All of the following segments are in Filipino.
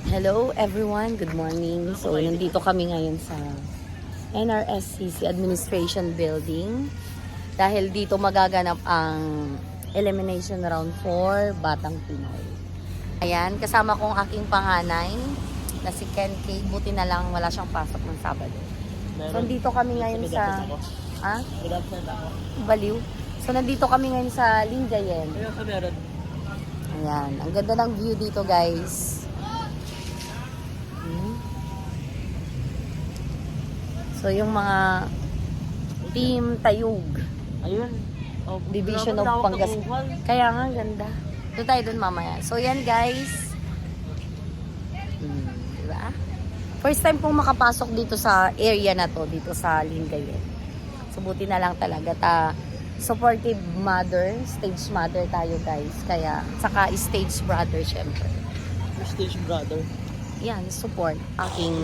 Hello everyone, good morning. So nandito kami ngayon sa NRSCC Administration Building dahil dito magaganap ang elimination round for Batang Pinoy. Ayan, kasama kong aking panganay na si Ken K. Buti na lang wala siyang pasok ng Sabado. So nandito kami ngayon sa Baliw. So nandito kami ngayon sa Lingayen. Ayan, ang ganda ng view dito guys. So yung mga team Tayug. Ayun. Oh, Division of Pangasinan. Kaya nga ganda. Doon tayo dun mamaya. So yan guys. Diba? First time pong makapasok dito sa area na to, dito sa Lingayen. So buti na lang talaga supportive mother, stage mother tayo guys. Kaya saka stage brother syempre. Stage brother. Yan, support aking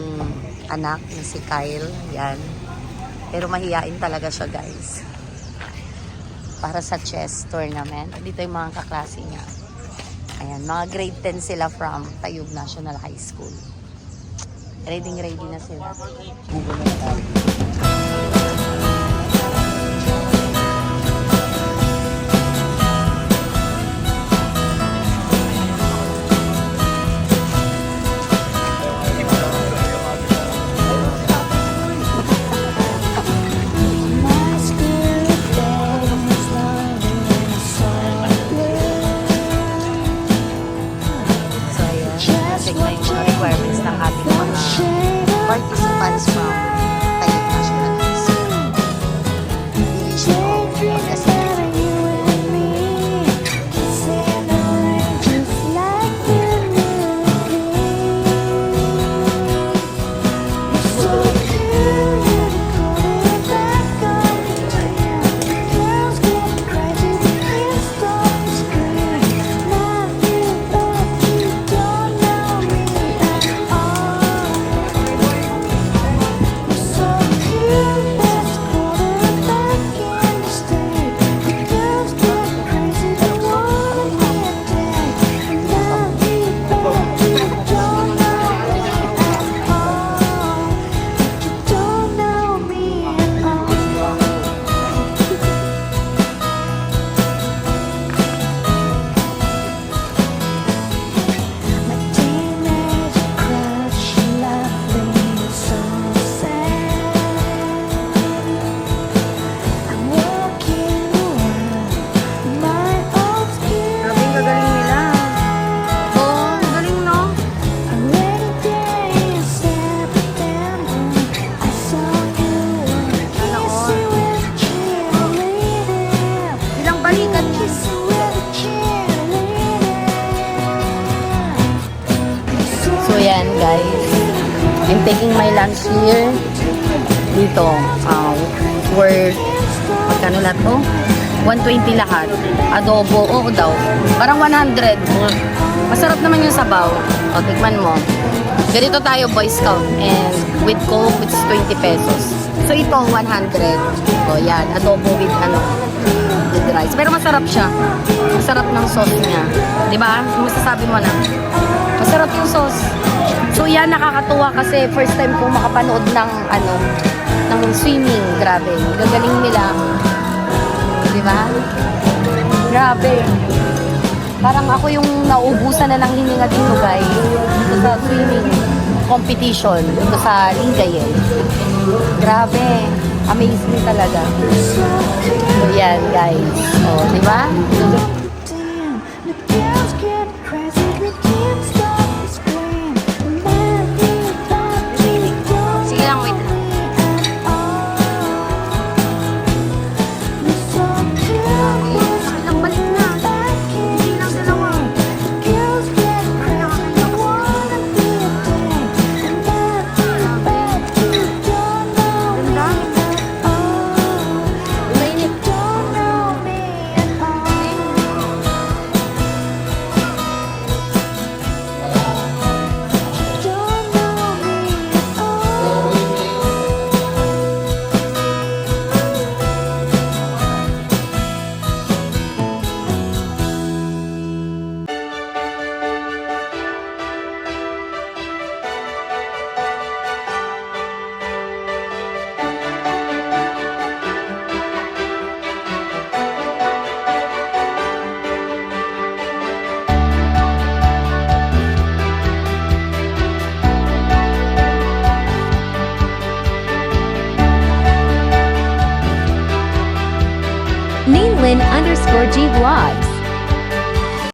anak na si Kyle. Yan. Pero mahihain talaga siya guys. Para sa chess tournament. Dito yung mga kaklase niya. Ayan, mga grade 10 sila from Tayug National High School. Ready na sila. Requirements ng ating mga participants from Tayug National High School. Division of Pangasinan. Yan guys, I'm taking my lunch here dito worth magkano lahat to? 120 lahat, adobo, oo daw parang 100. Masarap naman yung sabaw. O tikman mo, ganito tayo Boy Scout, and with Coke it's 20 pesos. So ito 100. O yan, adobo with with rice, pero masarap siya, masarap ng sauce niya, diba? Masasabi mo na masarap yung sauce. So yan, nakakatuwa kasi first time kong makapanood ng ng swimming. Grabe, gagaling nila. Di ba? Grabe. Parang ako yung nauubusan na ng hininga dito guys. Dito sa swimming competition. Dito sa Lingayen. Grabe. Amazing talaga. So yan guys. O, di ba? Ninlin_G Vlog.